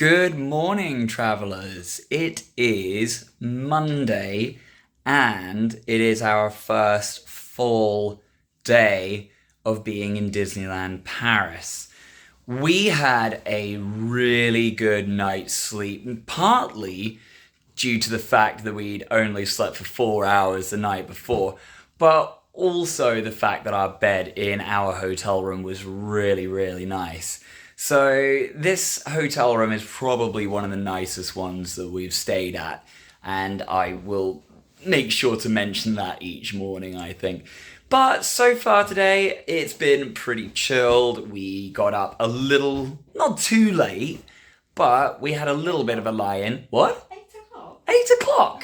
Good morning, travellers. It is Monday and it is our first full day of being in Disneyland Paris. We had a really good night's sleep, partly due to the fact that we'd only slept for 4 hours the night before, but also the fact that our bed in our hotel room was really, really nice. So this hotel room is probably one of the nicest ones that we've stayed at, and I will make sure to mention that each morning, I think. But so far today, it's been pretty chilled. We got up a little, not too late, but we had a little bit of a lie-in. What? 8 o'clock. 8 o'clock.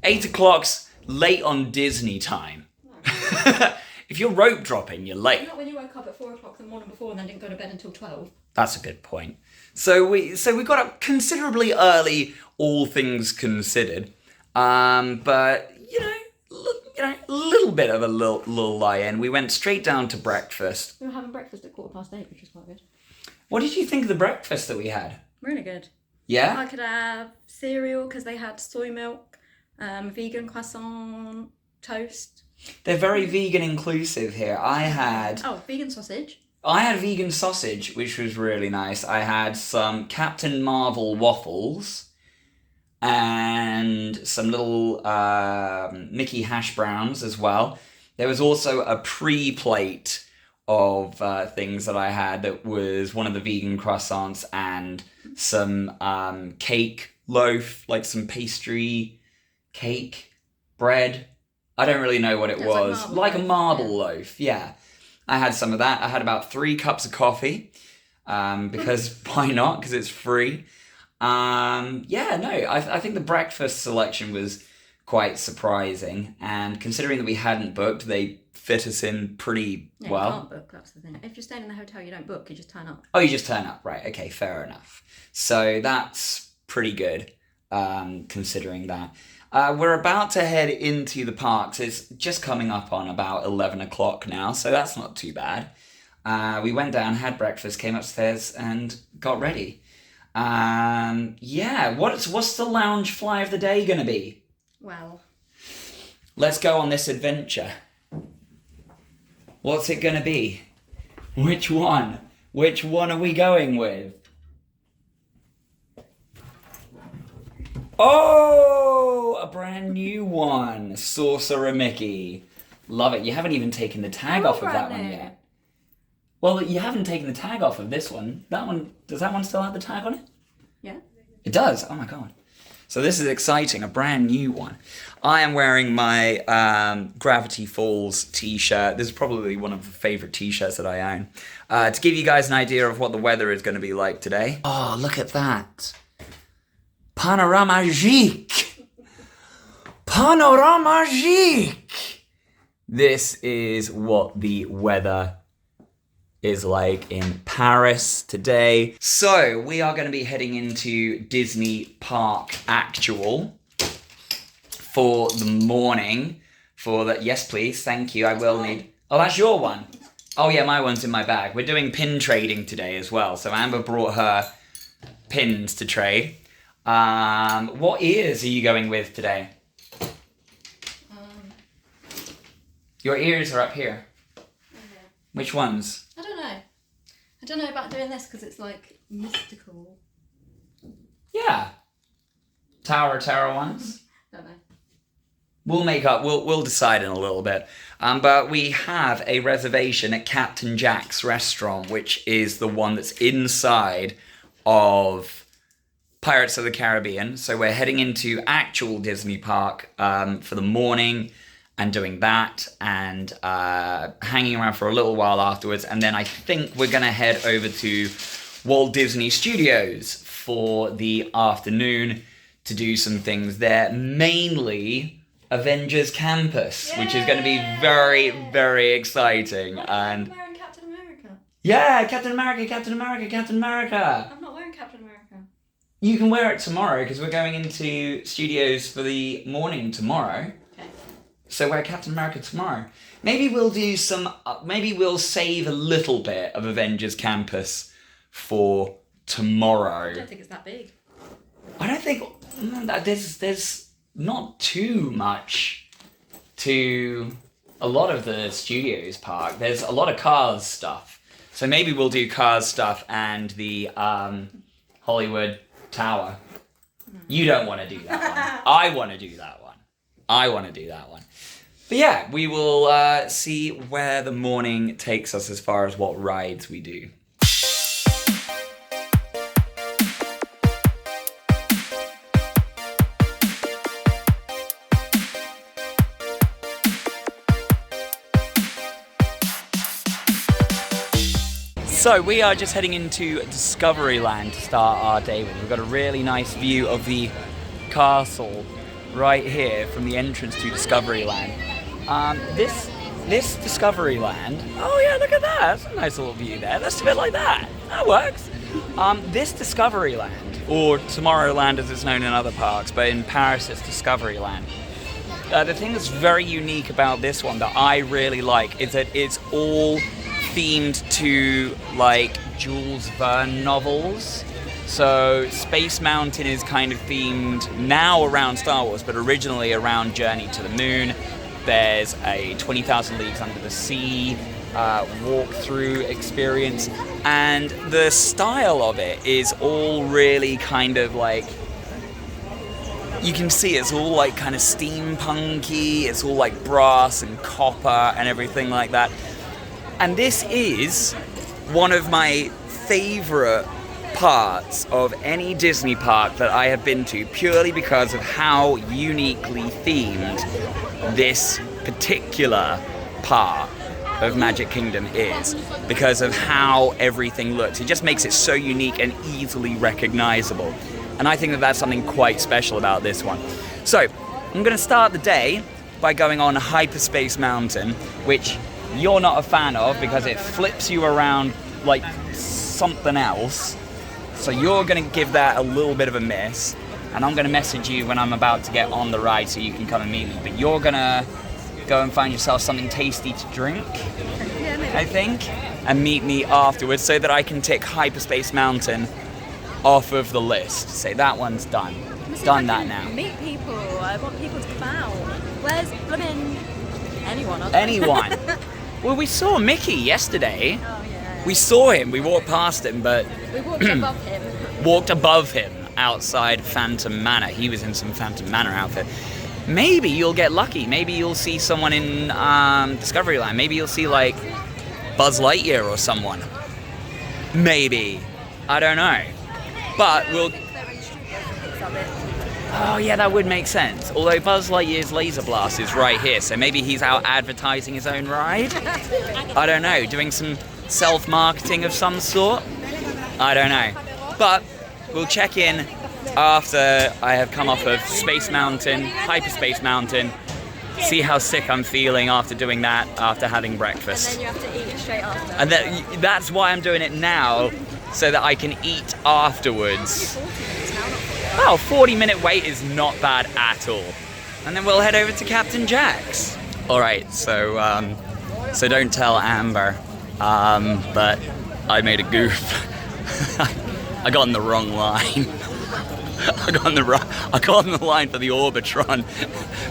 8 o'clock's late on Disney time. No. If you're rope dropping, you're late. Not when you woke up at 4 o'clock in the morning before and then didn't go to bed until 12. That's a good point. So we got up considerably early, all things considered. But a little bit of a little lie-in. We went straight down to breakfast. We were having breakfast at 8:15, which was quite good. What did you think of the breakfast that we had? Really good. Yeah? I could have cereal because they had soy milk, vegan croissant, toast. They're very vegan inclusive here. I had vegan sausage. vegan sausage, which was really nice. I had some Captain Marvel waffles and some little Mickey hash browns as well. There was also a pre-plate of things that I had that was one of the vegan croissants and some cake loaf, like some pastry cake bread. I don't really know what it was. Like a marble loaf, yeah. I had some of that. I had about 3 cups of coffee, because why not? Because it's free. I think the breakfast selection was quite surprising. And considering that we hadn't booked, they fit us in pretty well. You can't book, that's the thing. If you're staying in the hotel, you don't book, you just turn up. Oh, you just turn up, right. Okay, fair enough. So that's pretty good, considering that. We're about to head into the parks. It's just coming up on about 11 o'clock now, so that's not too bad. We went down, had breakfast, came upstairs, and got ready. What's the lounge fly of the day going to be? Well, let's go on this adventure. What's it going to be? Which one? Which one are we going with? Oh, a brand new one. Sorcerer Mickey. Love it. You haven't even taken the tag off of that one yet. Well, you haven't taken the tag off of this one. Does that one still have the tag on it? Yeah. It does? Oh my god. So this is exciting, a brand new one. I am wearing my Gravity Falls t-shirt. This is probably one of the favourite t-shirts that I own. To give you guys an idea of what the weather is going to be like today. Oh, look at that. Panoramagique! Panoramagique! This is what the weather is like in Paris today. So, we are going to be heading into Disney Park Actual for the morning. Yes, please, thank you, I will need... Oh, that's your one? Oh yeah, my one's in my bag. We're doing pin trading today as well, so Amber brought her pins to trade. What ears are you going with today? Your ears are up here. Okay. Which ones? I don't know. I don't know about doing this because it's like mystical. Yeah. Tower of Terror ones? Don't know. We'll decide in a little bit. But we have a reservation at Captain Jack's restaurant, which is the one that's inside of Pirates of the Caribbean. So we're heading into actual Disney Park for the morning and doing that and hanging around for a little while afterwards. And then I think we're going to head over to Walt Disney Studios for the afternoon to do some things there. Mainly Avengers Campus, which is going to be very, very exciting. And I'm wearing Captain America. Yeah, Captain America, Captain America, Captain America. I'm not wearing Captain America. You can wear it tomorrow because we're going into studios for the morning tomorrow. Okay. So wear Captain America tomorrow. Maybe we'll do some. Maybe we'll save a little bit of Avengers Campus for tomorrow. I don't think it's that big. I don't think there's not too much to a lot of the studios park. There's a lot of Cars stuff. So maybe we'll do Cars stuff and the Hollywood Tower. You don't want to do that one. I want to do that one. But yeah, we will see where the morning takes us as far as what rides we do. So we are just heading into Discoveryland to start our day with. We've got a really nice view of the castle right here from the entrance to Discoveryland. This Discoveryland, oh yeah, look at that. That's a nice little view there. Let's do it like that. That works. This Discoveryland, or Tomorrowland as it's known in other parks, but in Paris it's Discoveryland. The thing that's very unique about this one that I really like is that it's all themed to like Jules Verne novels. So Space Mountain is kind of themed now around Star Wars, but originally around Journey to the Moon. There's a 20,000 Leagues Under the Sea walk-through experience, and the style of it is all really kind of like, you can see it's all like kind of steampunky, it's all like brass and copper and everything like that. And this is one of my favorite parts of any Disney park that I have been to, purely because of how uniquely themed this particular part of Magic Kingdom is, because of how everything looks. It just makes it so unique and easily recognizable. And I think that that's something quite special about this one. So, I'm going to start the day by going on Hyperspace Mountain, which you're not a fan of because it flips you around like something else. So you're going to give that a little bit of a miss. And I'm going to message you when I'm about to get on the ride so you can come and meet me. But you're going to go and find yourself something tasty to drink, I think, and meet me afterwards so that I can tick Hyperspace Mountain off of the list. Say that one's done. Done that now. Meet people. I want people to come out. Where's blooming anyone? Anyone. Well, we saw Mickey yesterday. Oh, yeah. We saw him. We walked past him, but We walked above him. walked above him outside Phantom Manor. He was in some Phantom Manor outfit. Maybe you'll get lucky. Maybe you'll see someone in Discoveryland. Maybe you'll see like Buzz Lightyear or someone. Maybe. I don't know. But we'll... Oh yeah, that would make sense. Although Buzz Lightyear's laser blast is right here, so maybe he's out advertising his own ride? I don't know, doing some self-marketing of some sort? I don't know. But we'll check in after I have come off of Space Mountain, Hyperspace Mountain, see how sick I'm feeling after doing that, after having breakfast. And then you have to eat it straight after. And that's why I'm doing it now, so that I can eat afterwards. Well, 40-minute wait is not bad at all. And then we'll head over to Captain Jack's. All right, so don't tell Amber, but I made a goof. I got on the wrong line. I got on the line for the Orbitron.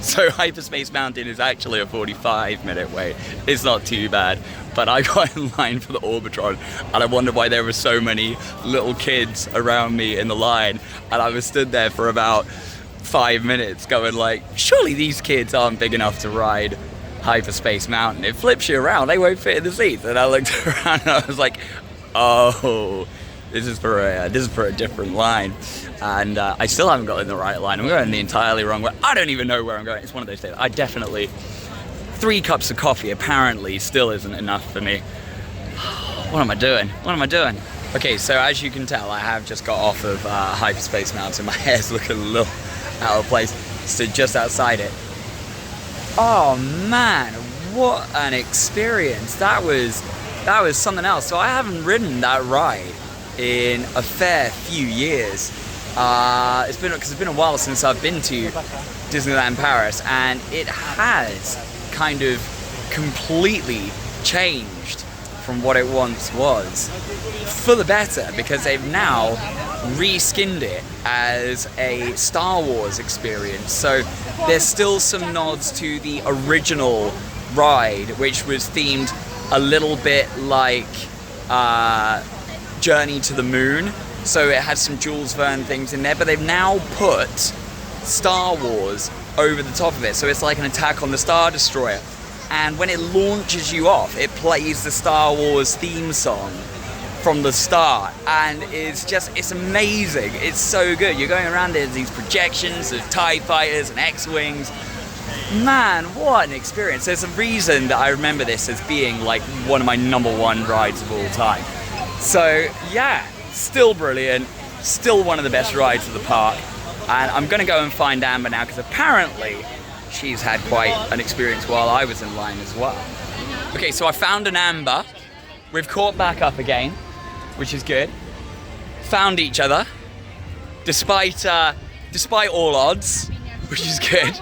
So Hyperspace Mountain is actually a 45-minute wait. It's not too bad. But I got in line for the Orbitron, and I wondered why there were so many little kids around me in the line. And I was stood there for about 5 minutes going like, surely these kids aren't big enough to ride Hyperspace Mountain. It flips you around, they won't fit in the seats. And I looked around and I was like, oh, this is for a different line. And I still haven't got in the right line. I'm going the entirely wrong way. I don't even know where I'm going. It's one of those days. I definitely... 3 cups of coffee apparently still isn't enough for me. What am I doing? Okay, so as you can tell, I have just got off of Hyperspace Mountain. My hair's looking a little out of place. Stood just outside it. Oh man, what an experience. That was something else. So I haven't ridden that ride in a fair few years. It's been a while since I've been to Disneyland Paris, and it has kind of completely changed from what it once was, for the better, because they've now reskinned it as a Star Wars experience. So there's still some nods to the original ride, which was themed a little bit like Journey to the Moon. So it had some Jules Verne things in there, but they've now put Star Wars over the top of it. So it's like an Attack on the Star Destroyer. And when it launches you off, it plays the Star Wars theme song from the start, and it's amazing. It's so good. You're going around, there's these projections of TIE fighters and X-Wings. Man, what an experience. There's a reason that I remember this as being like one of my #1 rides of all time. So yeah, still brilliant, still one of the best rides of the park. And I'm gonna go and find Amber now, because apparently she's had quite an experience while I was in line as well. Okay, so I found an Amber. We've caught back up again, which is good. Found each other, despite all odds, which is good.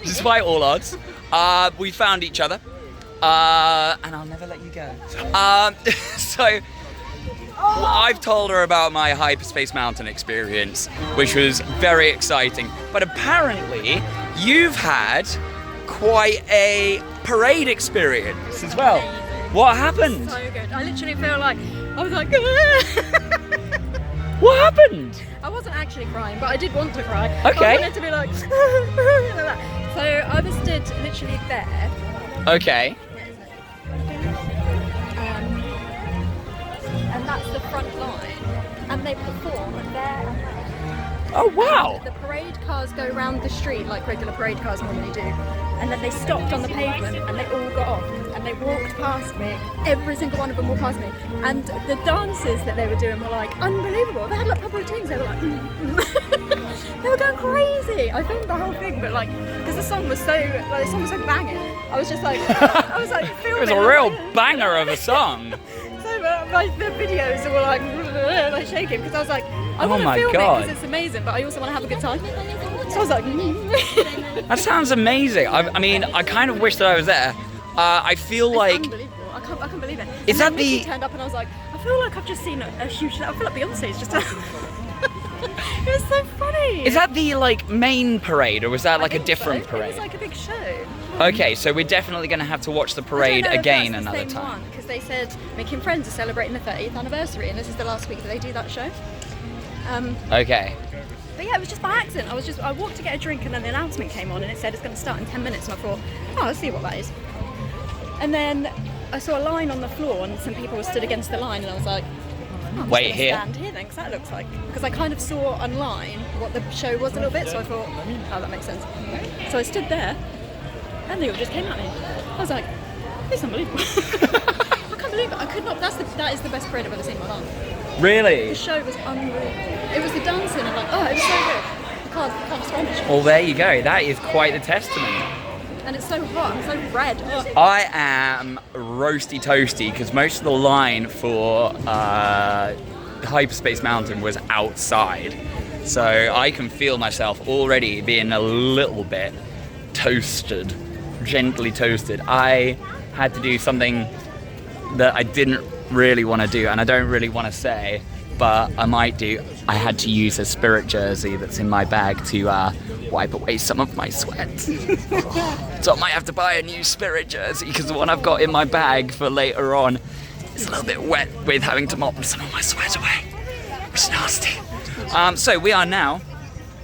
Despite all odds, we found each other, and I'll never let you go. So I've told her about my Hyperspace Mountain experience, which was very exciting. But apparently, you've had quite a parade experience as well. What happened? So good. I literally feel like I was like. What happened? I wasn't actually crying, but I did want to cry. Okay. I wanted to be like, like that. So I was stood literally there. Okay. And that's the front line. And they perform there and there. Oh wow. And the parade cars go round the street like regular parade cars normally do. And then they stopped on the pavement and they all got off. And they walked past me. Every single one of them walked past me. And the dances that they were doing were like unbelievable. They had like proper routines. They were like, they were going crazy. I filmed the whole thing, but like, because the song was so banging. I was just like, I was like filming. It was a real banger of a song. So the videos were like shaking, because I was like, I want to film it because it's amazing, but I also want to have a good time. So I was like, That sounds amazing. I mean, I kind of wish that I was there. I feel like unbelievable. I can't believe it. Is and that then Mickey the- turned up and I was like, I feel like I've just seen a huge. I feel like Beyonce's just. It was so funny. Is that the like main parade, or was that like I a think different so. parade? It was like a big show. Okay, so we're definitely going to have to watch the parade again another time. Because they said Mickey and Friends are celebrating the 30th anniversary, and this is the last week that they do that show. Okay. But yeah, it was just by accident. I walked to get a drink, and then the announcement came on, and it said it's going to start in 10 minutes, and I thought, oh, let's see what that is. And then I saw a line on the floor, and some people were stood against the line, and I was like, oh, I'm Wait just here. gonna stand here then, because that looks like. Because I kind of saw online what the show was a little bit, so I thought, oh, that makes sense. So I stood there, and they all just came at me. I was like, it's unbelievable. I can't believe it. I could not. That is the best parade I've ever seen in my life. Really? The show was unbelievable. It was the dancing, and like, oh, it was so good. I can't describe it. Well, there you go. That is quite the testament. And it's so hot, and so red. Oh. I am roasty toasty because most of the line for Hyperspace Mountain was outside. So I can feel myself already being a little bit toasted, gently toasted. I had to do something that I didn't really want to do, and I don't really want to say, but I might do. I had to use a Spirit jersey that's in my bag to wipe away some of my sweat. So I might have to buy a new Spirit jersey, because the one I've got in my bag for later on is a little bit wet with having to mop some of my sweat away. It's nasty. So we are now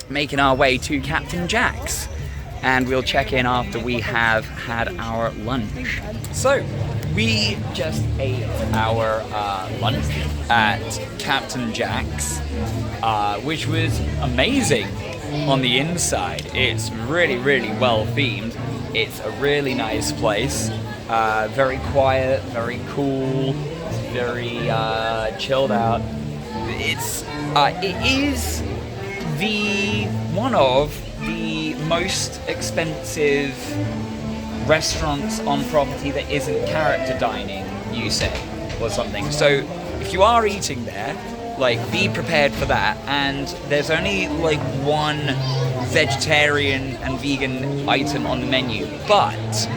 making our way to Captain Jack's, and we'll check in after we have had our lunch. So we just ate our lunch at Captain Jack's, which was amazing on the inside. It's really, really well themed. It's a really nice place. Very quiet, very cool, very chilled out. It is one of the most expensive restaurants on property that isn't character dining, you say, or something. So if you are eating there, like, be prepared for that. And there's only like one vegetarian and vegan item on the menu, but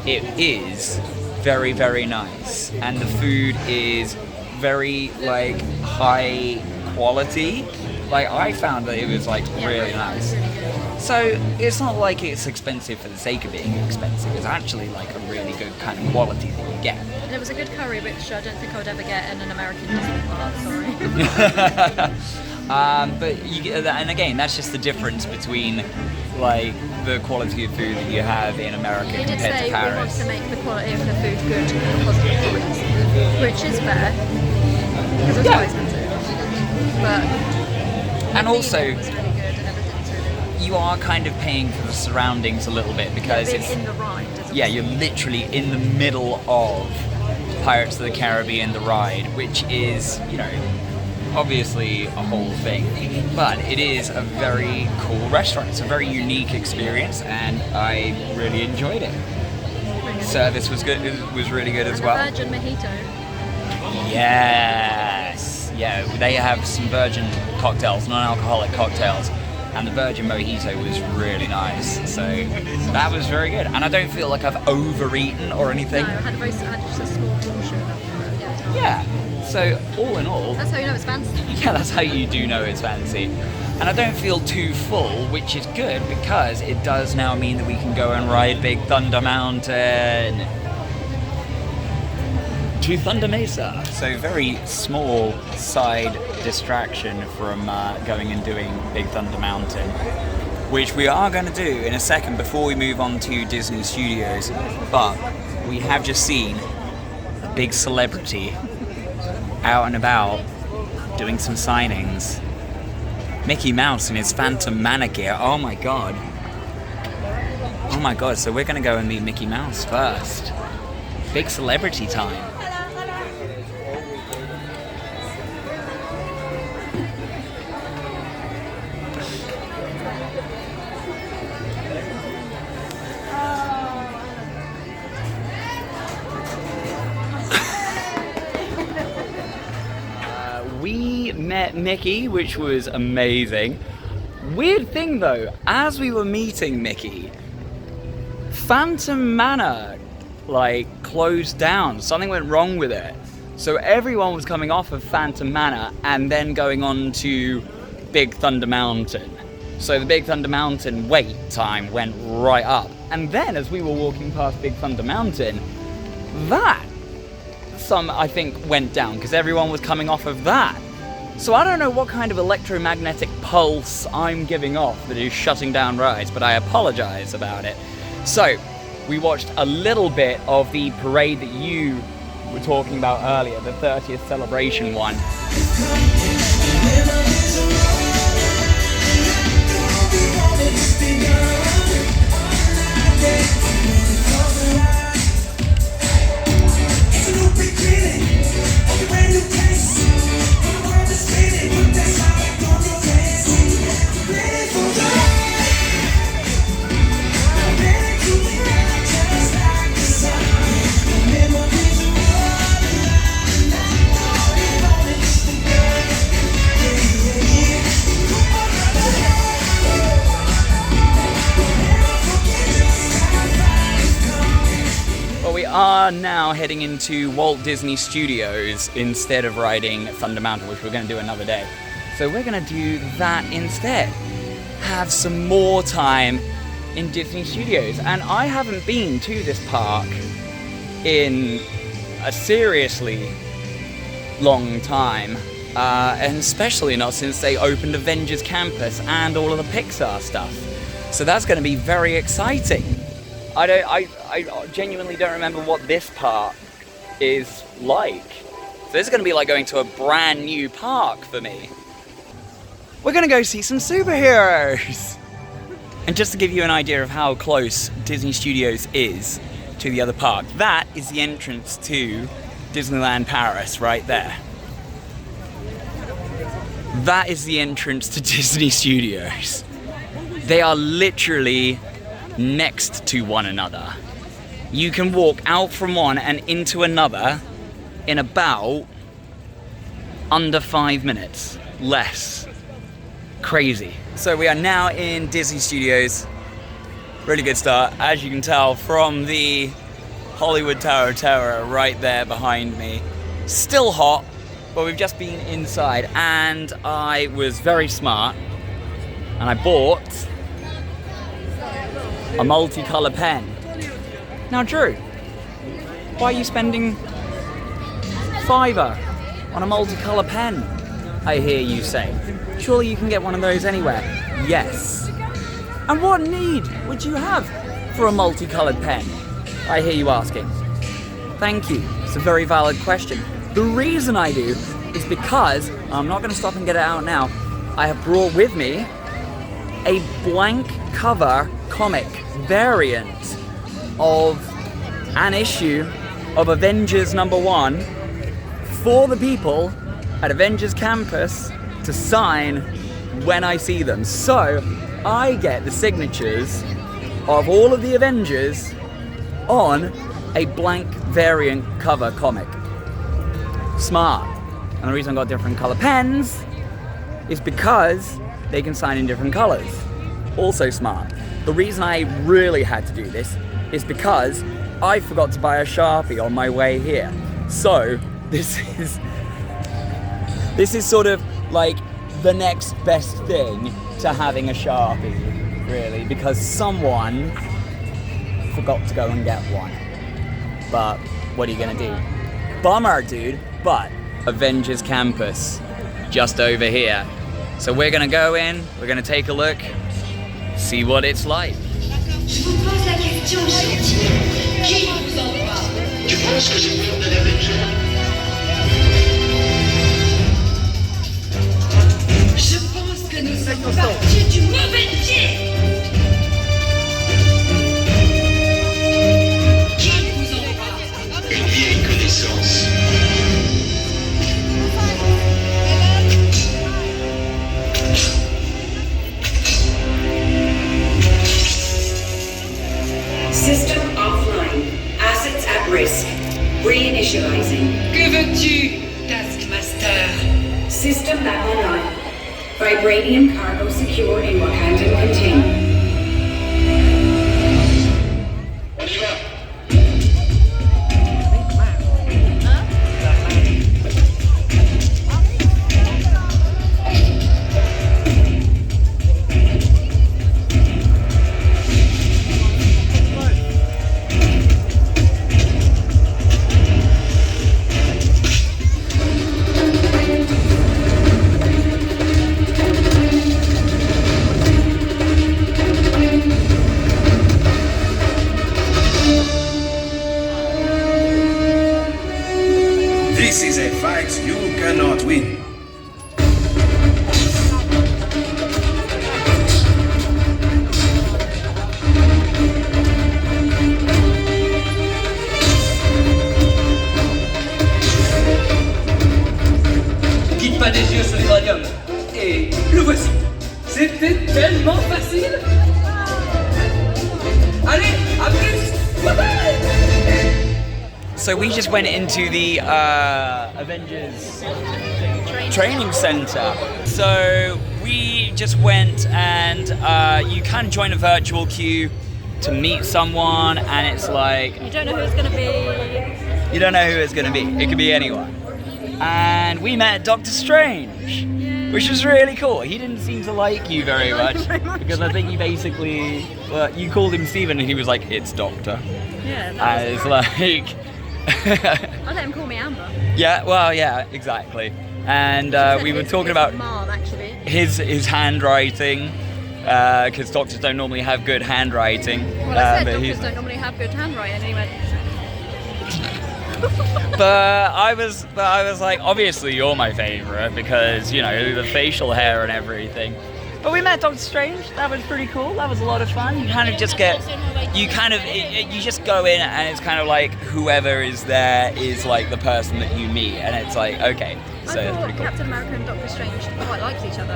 it is very, very nice, and the food is very like high quality. Like I found that it was like really nice. So it's not like it's expensive for the sake of being expensive. It's actually like a really good kind of quality that you get. And it was a good curry, which I don't think I would ever get in an American Disney park. Sorry. But you get that, and again, that's just the difference between like the quality of food that you have in America He did compared say to we want Paris. to make the quality of the food good because of the price, which is fair because it's quite expensive. But And also, it was really good and everything's really good. you are kind of paying for the surroundings a little bit because Being it's in the ride. yeah, you're literally in the middle of Pirates of the Caribbean, the ride, which is, you know, obviously a whole thing, but it is a very cool restaurant. It's a very unique experience, and I really enjoyed it. Service was good. It was really good as And well. a virgin mojito. Yes, yeah, they have some virgin cocktails, non-alcoholic cocktails, and the virgin mojito was really nice. So that was very good, and I don't feel like I've overeaten or anything. No, I had just a small portion of it. Yeah. So all in all, That's how you know it's fancy. yeah, that's how you do know it's fancy. And I don't feel too full, which is good because it does now mean that we can go and ride Big Thunder Mountain to Thunder Mesa. So very small side distraction from going and doing Big Thunder Mountain, which we are going to do in a second before we move on to Disney Studios. But we have just seen a big celebrity out and about doing some signings. Mickey Mouse in his Phantom Manor gear. Oh my god. Oh my god, so we're gonna go and meet Mickey Mouse first. Big celebrity time. We met Mickey, which was amazing. Weird thing though, as we were meeting Mickey, Phantom Manor like closed down. Something went wrong with it. So everyone was coming off of Phantom Manor and then going on to Big Thunder Mountain. So the Big Thunder Mountain wait time went right up. And then as we were walking past Big Thunder Mountain, I think went down because everyone was coming off of that. So I don't know what kind of electromagnetic pulse I'm giving off that is shutting down rides, but I apologize about it. So we watched a little bit of the parade that you were talking about earlier, the 30th celebration one. Are now heading into Walt Disney Studios instead of riding Thunder Mountain, which we're going to do another day. So we're going to do that instead. Have some more time in Disney Studios. And I haven't been to this park in a seriously long time. And especially not since they opened Avengers Campus and all of the Pixar stuff. So that's going to be very exciting. I genuinely don't remember what this park is like. So this is going to be like going to a brand new park for me. We're going to go see some superheroes! And just to give you an idea of how close Disney Studios is to the other park, that is the entrance to Disneyland Paris right there. That is the entrance to Disney Studios. They are literally next to one another. You can walk out from one and into another in about under 5 minutes. Less. Crazy. So we are now in Disney Studios. Really good start, as you can tell from the Hollywood Tower of Terror right there behind me. Still hot, but we've just been inside, and I was very smart, and I bought a multicolour pen. Now, Drew, why are you spending £5 on a multicolour pen, I hear you say? Surely you can get one of those anywhere. Yes. And what need would you have for a multicoloured pen, I hear you asking? Thank you. It's a very valid question. The reason I do is because, I'm not going to stop and get it out now, I have brought with me a blank cover comic variant of an issue of Avengers #1 for the people at Avengers Campus to sign when I see them. So I get the signatures of all of the Avengers on a blank variant cover comic. Smart. And the reason I got different color pens is because they can sign in different colors. Also smart. The reason I really had to do this is because I forgot to buy a Sharpie on my way here. So this is sort of like the next best thing to having a Sharpie, really, because someone forgot to go and get one. But what are you gonna do? Bummer, dude. But Avengers Campus, just over here. So we're gonna go in, we're gonna take a look, see what it's like. Je vous pose la question gentille. Qui vous envoie? Tu penses que c'est l'heure de l'Avenger? Je pense que nous sommes partis du mauvais pied. Qui vous envoie? Une vieille connaissance. System offline. Assets at risk. Reinitializing. Que veux-tu, Taskmaster? System back online. Vibranium cargo secure in Wakandan container. On y va. This is a fight you cannot win. Quitte pas des yeux ce vibranium. Et le voici. C'était tellement facile. Allez, à plus. Bye bye. So we just went into the Avengers training center. So we just went, and you can join a virtual queue to meet someone, and it's like You don't know who it's going to be. you don't know who it's going to be. It could be anyone. And we met Doctor Strange, which was really cool. He didn't seem to like you very much because I think he basically, well, you called him Steven, and he was like, "It's Doctor." Yeah, that And it's like. I let him call me Amber. Yeah, well, yeah, exactly. And we were talking about Mom, actually. his handwriting, because doctors don't normally have good handwriting. Well, I said but doctors don't normally have good handwriting, and he went. But I was like, obviously you're my favorite because you know the facial hair and everything. But we met Doctor Strange. That was pretty cool. That was a lot of fun. You kind of just get, you just go in and it's kind of like whoever is there is like the person that you meet, and it's like okay, so I that's thought pretty cool. Captain America and Doctor Strange quite liked each other.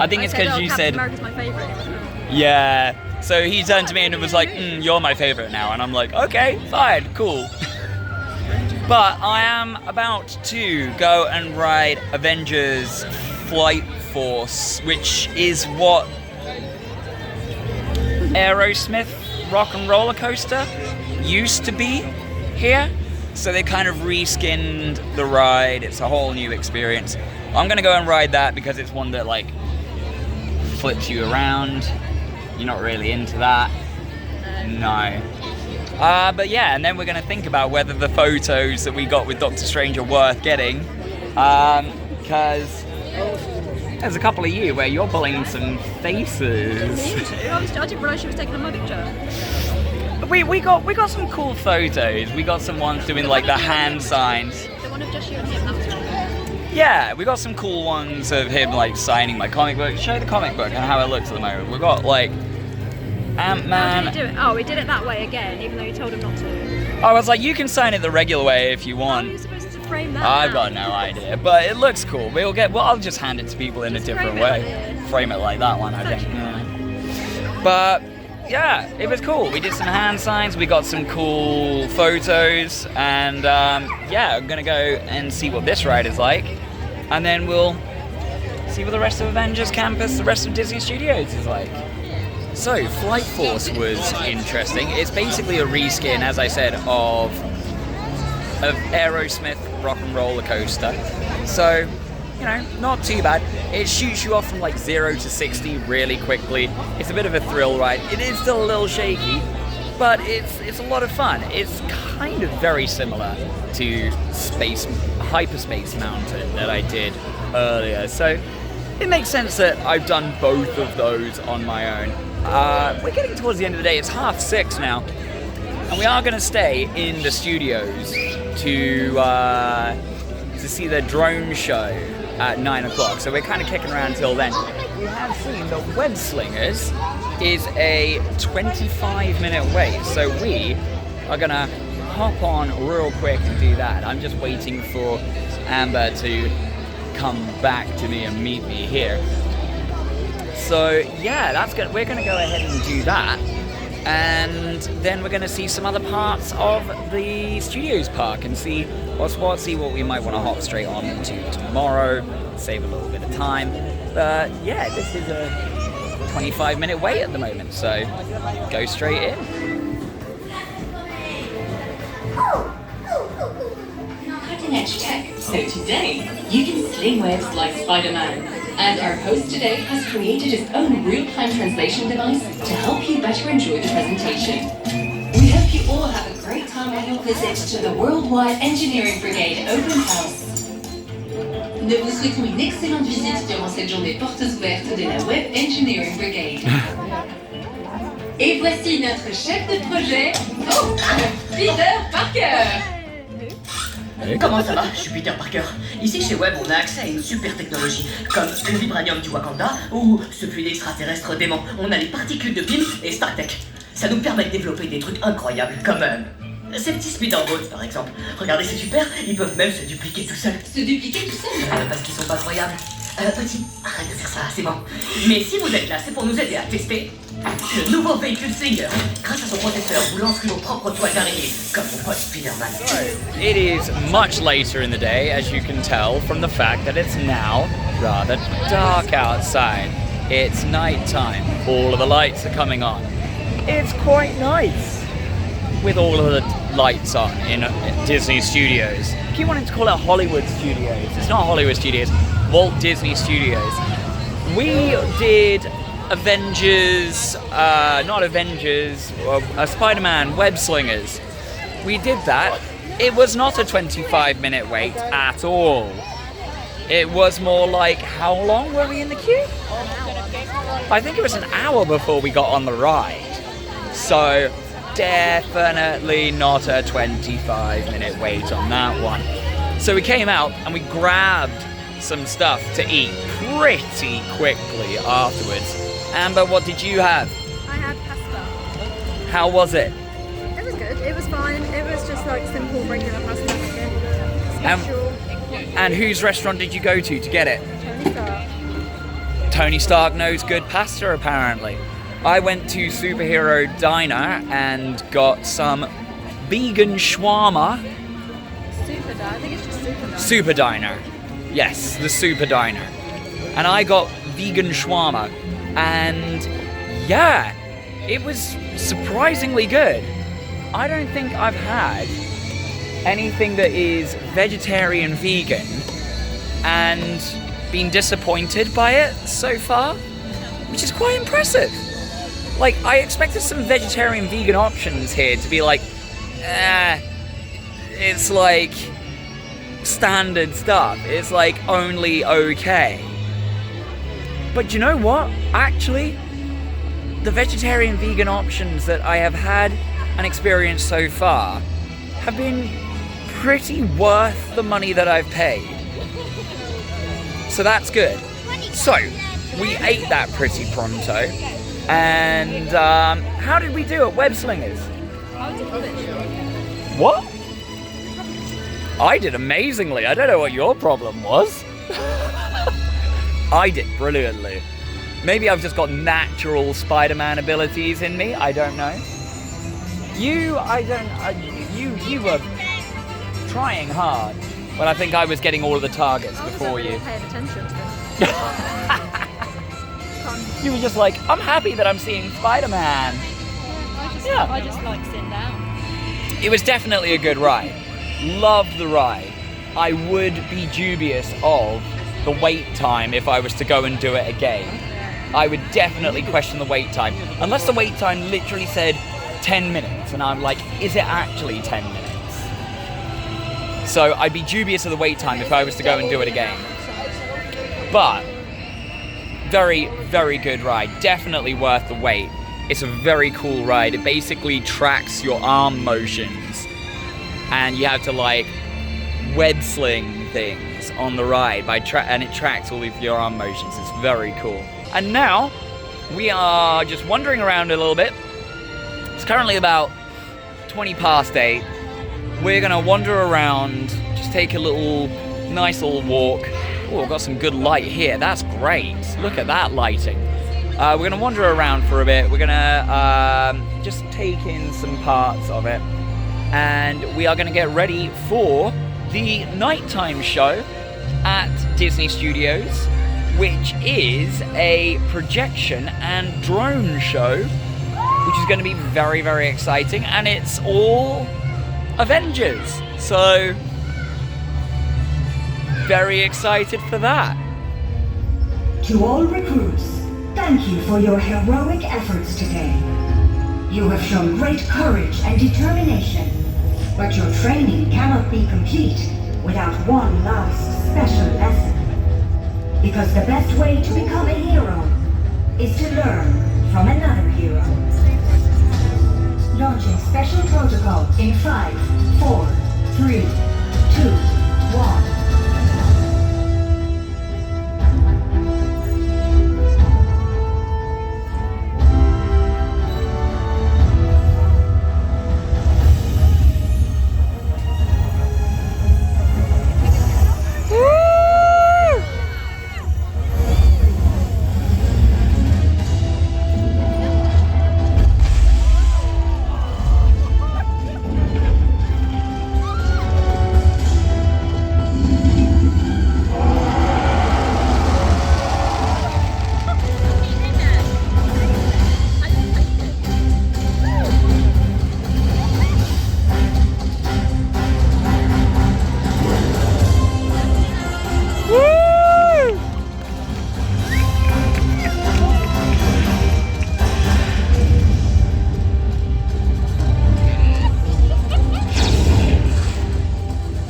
I think it's because you Captain said, America's my favourite. yeah. So he turned to me and was like, "You're my favorite now," and I'm like, "Okay, fine, cool." But I am about to go and ride Avengers Flight Force, which is what Aerosmith Rock and Roller Coaster used to be here. So they kind of reskinned the ride. It's a whole new experience. I'm gonna go and ride that because it's one that like flips you around. You're not really into that. No. But yeah, and then we're gonna think about whether the photos that we got with Doctor Strange are worth getting. Because there's a couple of you where you're pulling some faces. I didn't realise she was taking my picture. We got some cool photos. We got some ones doing like the hand signs. The one of just you and him, that was really good. Yeah, we got some cool ones of him like signing my comic book. Show the comic book and how it looks at the moment. We've got like Ant-Man. How did he do it? Oh, he did it that way again, even though you told him not to. I was like, you can sign it the regular way if you How are want. you supposed to frame that? I've got no idea, but it looks cool. I'll just hand it to people in a different way. frame it like this. Frame it like that one, I think. Yeah. But yeah, it was cool. We did some hand signs, we got some cool photos, and yeah, I'm gonna go and see what this ride is like, and then we'll see what the rest of Avengers Campus, the rest of Disney Studios is like. So, Flight Force was interesting. It's basically a reskin, as I said, of Aerosmith Rock and Roller Coaster. So, you know, not too bad. It shoots you off from like 0 to 60 really quickly. It's a bit of a thrill ride. It is still a little shaky, but it's a lot of fun. It's kind of very similar to Hyperspace Mountain that I did earlier. So it makes sense that I've done both of those on my own. We're getting towards the end of the day. It's 6:30 now, and we are going to stay in the studios to see the drone show at 9 o'clock. So we're kind of kicking around till then. We have seen that Web Slingers is a 25-minute wait, so we are going to hop on real quick and do that. I'm just waiting for Amber to come back to me and meet me here. So yeah, we're going to go ahead and do that, and then we're going to see some other parts of the Studios Park and see what's what, see what we might want to hop straight on to tomorrow, save a little bit of time. But yeah, this is a 25-minute wait at the moment, so go straight in. Cutting edge tech. So today, you can sling webs like Spider-Man. And our host today has created his own real-time translation device to help you better enjoy the presentation. We hope you all have a great time on your visit to the Worldwide Engineering Brigade Open House. Nous vous souhaitons une excellente visite durant cette journée portes ouvertes de la Web Engineering Brigade. Et voici notre chef de projet, Peter Parker. Comment ça va? Je suis Peter Parker. Ici chez Web, on a accès à une super technologie, comme le vibranium du Wakanda ou ce fluide extraterrestre dément. On a les particules de Pym et StarTech. Ça nous permet de développer des trucs incroyables, comme ces petits speederboats par exemple. Regardez, c'est super, ils peuvent même se dupliquer tout seuls. Se dupliquer tout seul? Parce qu'ils sont pas croyables. Petit, arrête de faire ça, c'est bon. Mais si vous êtes là, c'est pour nous aider à tester le nouveau véhicule Slinger. Grâce à son protecteur, vous lancerez vos propres toiles d'araignée, comme mon pote Spider-Man. It is much later in the day, as you can tell from the fact that it's now rather dark outside. It's night time. All of the lights are coming on. It's quite nice with all of the lights on in Disney Studios. I keep wanting to call it Hollywood Studios. It's not Hollywood Studios. Walt Disney Studios. We did Spider-Man Web Slingers. We did that. It was not a 25-minute wait at all. It was more like, how long were we in the queue? I think it was an hour before we got on the ride. So definitely not a 25-minute wait on that one. So we came out and we grabbed some stuff to eat pretty quickly afterwards. Amber, what did you have? I had pasta. How was it? It was good. It was fine. It was just like simple regular pasta again. Special. And whose restaurant did you go to get it? Tony Stark. Tony Stark knows good pasta, apparently. I went to Superhero Diner and got some vegan shawarma. Super Diner. I think it's just Super Diner. Super Diner. Yes, the Super Diner. And I got vegan shawarma. And yeah, it was surprisingly good. I don't think I've had anything that is vegetarian vegan and been disappointed by it so far, which is quite impressive. Like, I expected some vegetarian vegan options here to be like, it's like standard stuff. It's like only okay. But you know what? Actually, the vegetarian vegan options that I have had and experienced so far have been pretty worth the money that I've paid. So that's good. So, we ate that pretty pronto. And how did we do at Web Slingers? What? I did amazingly. I don't know what your problem was. I did brilliantly. Maybe I've just got natural Spider-Man abilities in me. I don't know. You were trying hard. But I think I was getting all of the targets before you. Paying attention to them. You were just like, I'm happy that I'm seeing Spider-Man. I just like sitting down. It was definitely a good ride. Loved the ride. I would be dubious of the wait time if I was to go and do it again. I would definitely question the wait time. Unless the wait time literally said 10 minutes and I'm like, is it actually 10 minutes? So I'd be dubious of the wait time if I was to go and do it again. But very, very good ride. Definitely worth the wait. It's a very cool ride. It basically tracks your arm motions and you have to like web sling things on the ride and it tracks all of your arm motions. It's very cool. And now we are just wandering around a little bit. It's currently about 20 past 8. We're gonna wander around, just take a nice little walk. Oh, got some good light here. That's great. Look at that lighting. We're gonna wander around for a bit. We're gonna just take in some parts of it. And we are gonna get ready for the nighttime show at Disney Studios, which is a projection and drone show, which is gonna be very, very exciting. And it's all Avengers. So, very excited for that. To all recruits, thank you for your heroic efforts today. You have shown great courage and determination, but your training cannot be complete without one last special lesson. Because the best way to become a hero is to learn from another hero. Launching special protocol in 5, 4, 3, 2, 1.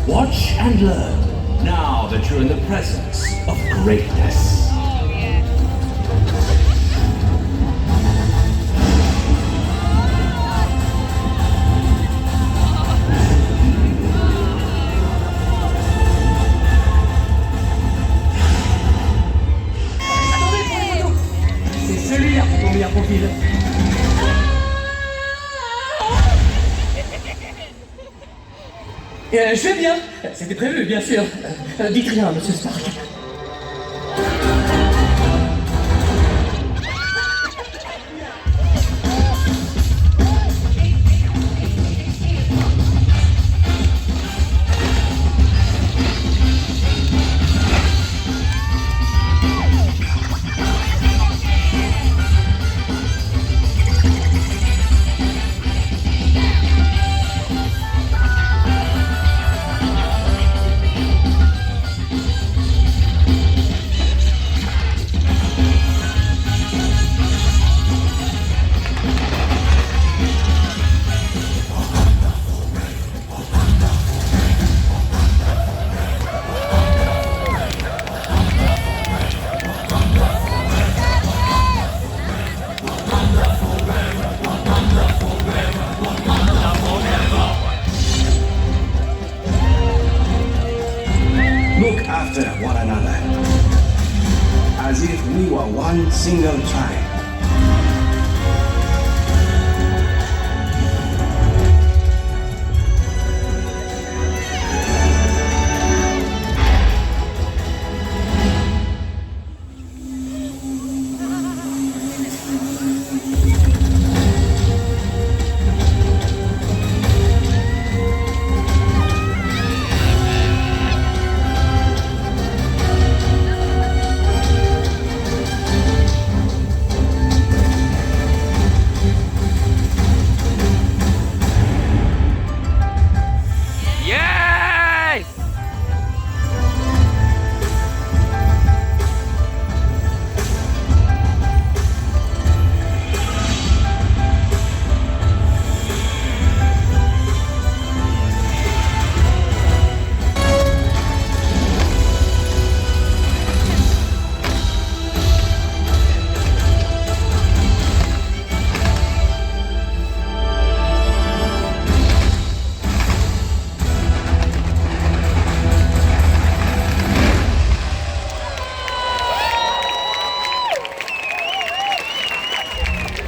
Watch and learn, now that you're in the presence of greatness. C'est celui-là ton meilleur profil. Je vais bien, c'était prévu, bien sûr. Dites rien, monsieur Stark. only one single time.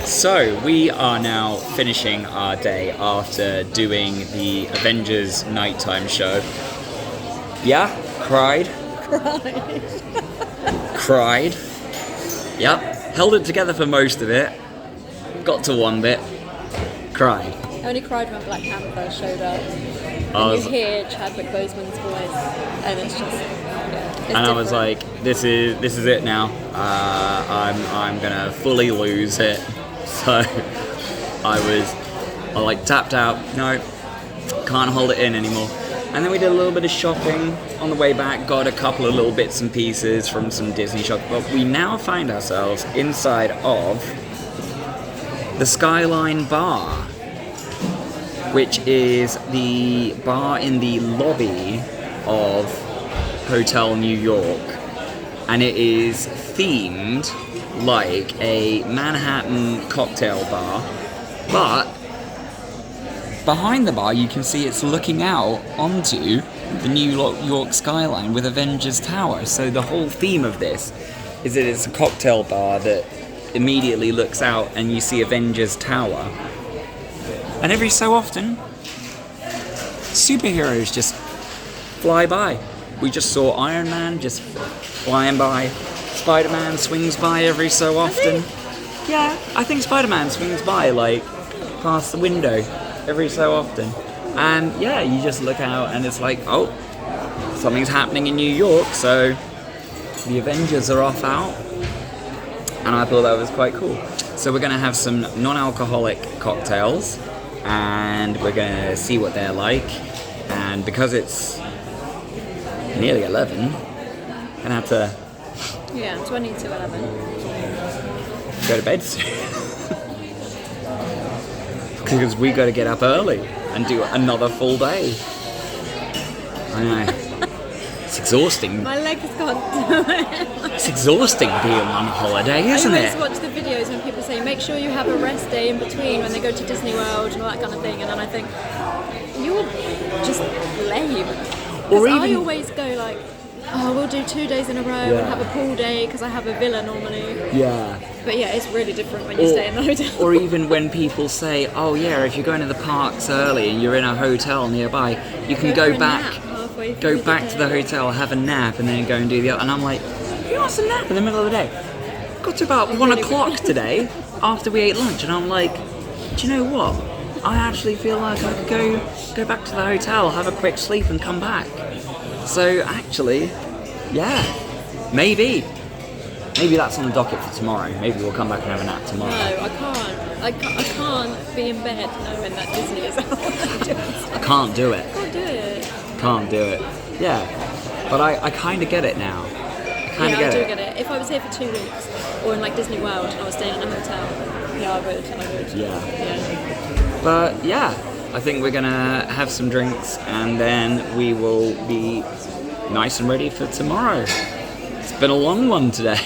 So we are now finishing our day after doing the Avengers nighttime show. Yeah, cried. Cried. Yep, held it together for most of it. Got to one bit. Cried. I only cried when Black Panther showed up. I was, You hear Chadwick Boseman's voice, and it's just, yeah. It's and I was different. like, this is it now. I'm gonna fully lose it. So I like tapped out. No, can't hold it in anymore. And then we did a little bit of shopping on the way back. Got a couple of little bits and pieces from some Disney shop. But we now find ourselves inside of the Skyline Bar, which is the bar in the lobby of Hotel New York, and it is themed like a Manhattan cocktail bar, but behind the bar you can see it's looking out onto the New York skyline with Avengers Tower. So the whole theme of this is that it's a cocktail bar that immediately looks out and you see Avengers Tower. And every so often, superheroes just fly by. We just saw Iron Man just flying by. Spider-Man swings by every so often. Yeah, I think Spider-Man swings by, like, past the window every so often. And yeah, you just look out and it's like, oh, something's happening in New York, so the Avengers are off out. And I thought that was quite cool. So we're going to have some non-alcoholic cocktails, and we're going to see what they're like. And because it's nearly 11, I'm going to have to... Yeah, 20 to 11. Go to bed soon. Because we got to get up early and do another full day. I know. It's exhausting. My legs can't do it. It's exhausting being on holiday, isn't I it? always watch the videos when people say, make sure you have a rest day in between when they go to Disney World and all that kind of thing. And then I think, you're just lame. Or Because I even- always go like, oh, we'll do 2 days in a row and have a pool day because I have a villa normally. Yeah. But yeah, it's really different when you stay in the hotel. Or even when people say, oh yeah, if you're going to the parks early and you're in a hotel nearby, you can go back to the hotel, have a nap, and then go and do the other. And I'm like, who wants a nap in the middle of the day? Got to about 1 o'clock today after we ate lunch, and I'm like, do you know what? I actually feel like I could go back to the hotel, have a quick sleep, and come back. So actually, yeah, maybe that's on the docket for tomorrow. Maybe we'll come back and have a nap tomorrow. No, I can't. I can't be in bed knowing that Disney is out. I can't do it. Can't do it. Can't do it. Yeah, but I kind of get it now. I do get it. If I was here for 2 weeks, or in like Disney World, and I was staying in a hotel, yeah, I would. Yeah. But yeah, I think we're gonna have some drinks and then we will be nice and ready for tomorrow. It's been a long one today.